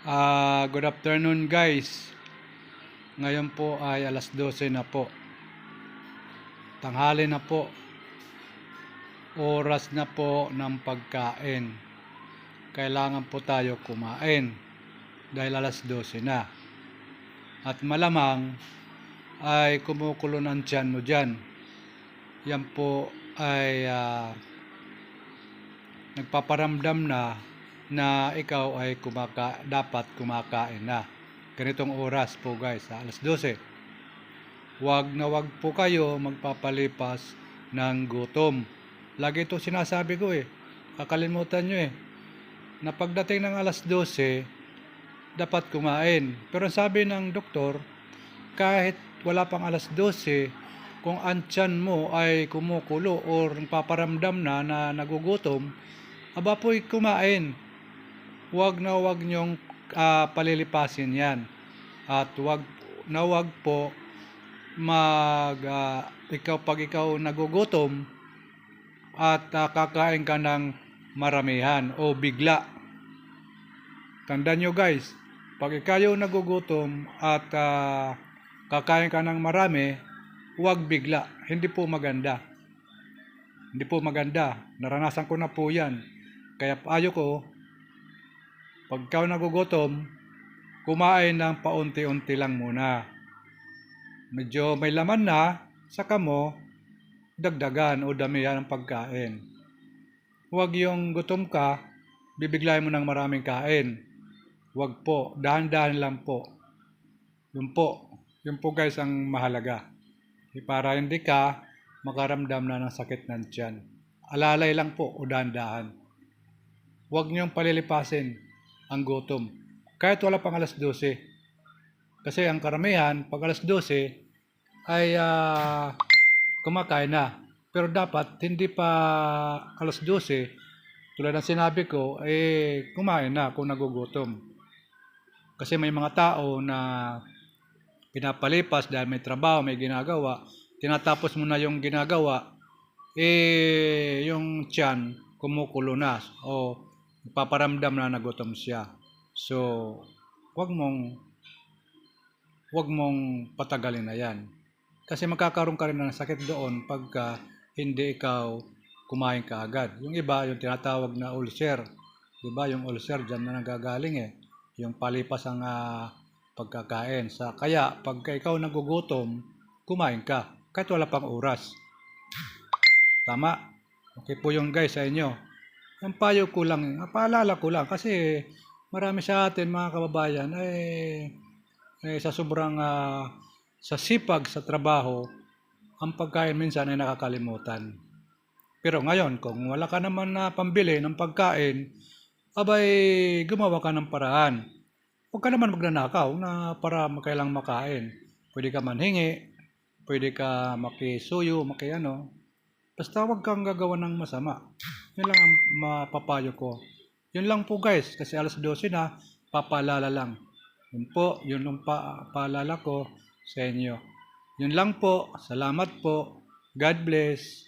Good afternoon guys. Ngayon po ay alas 12 na po. Tanghali na po. Oras na po ng pagkain. Kailangan po tayo kumain dahil alas 12 na. At malamang ay kumukulo ng tiyan mo dyan. Yan po ay nagpaparamdam na ikaw ay dapat kumakain na. Ganitong oras po guys, alas 12. Wag na wag po kayo magpapalipas ng gutom. Lagi ito sinasabi ko kakalimutan nyo na pagdating ng alas 12, dapat kumain. Pero sabi ng doktor, kahit wala pang alas 12, kung ang tiyan mo ay kumukulo or nagpaparamdam na nagugutom, aba po'y kumain. Wag na wag nyong palilipasin yan. At wag na wag po pag ikaw nagugutom at kakain ka ng maramihan o bigla. Tandaan nyo guys, pag ikaw nagugutom at kakain ka ng marami, wag bigla. Hindi po maganda. Hindi po maganda. Naranasan ko na po yan. Kaya payo ko, pag ikaw nagugutom, kumain ng paunti-unti lang muna. Medyo may laman na, saka mo dagdagan o damihan ng pagkain. Huwag yung gutom ka, bibiglayin mo ng maraming kain. Huwag po, dahan-dahan lang po. Yun po guys ang mahalaga. Para hindi ka makaramdam na ng sakit ng tiyan. Alalay lang po o dahan-dahan. Huwag niyong palilipasin ang gutom. Kahit wala pang alas 12. Kasi ang karamihan, pag alas 12, ay kumakain na. Pero dapat, hindi pa alas 12, tulad ng sinabi ko, kumain na kung nagugutom. Kasi may mga tao na pinapalipas dahil may trabaho, may ginagawa, tinatapos mo na yung ginagawa, yung tiyan, kumukulo na. O paparamdam na nagutom siya. So, wag mong patagalin na yan. Kasi magkakaroon ka rin ng sakit doon pagka hindi ikaw kumain ka agad. Yung iba, yung tinatawag na ulcer. Diba? Yung ulcer, dyan na nagagaling Yung palipas ang pagkakain. Kaya, pagka ikaw nagugutom, kumain ka. Kahit wala pang oras. Tama? Okay po yung guys sa inyo. Ang payo ko lang, paalala ko lang kasi marami sa atin mga kababayan sa sobrang sa sipag sa trabaho, ang pagkain minsan ay nakakalimutan. Pero ngayon, kung wala ka naman na pambili ng pagkain, abay gumawa ka ng paraan. Huwag ka naman magnanakaw na para kailang makain. Pwede ka manhingi, pwede ka makisuyo, Basta huwag kang gagawa ng masama. Yun lang ang mapapayo ko. Yun lang po guys, kasi alas 12 na, papaalala lang. Yun lang paalala ko sa inyo. Yun lang po, salamat po, God bless.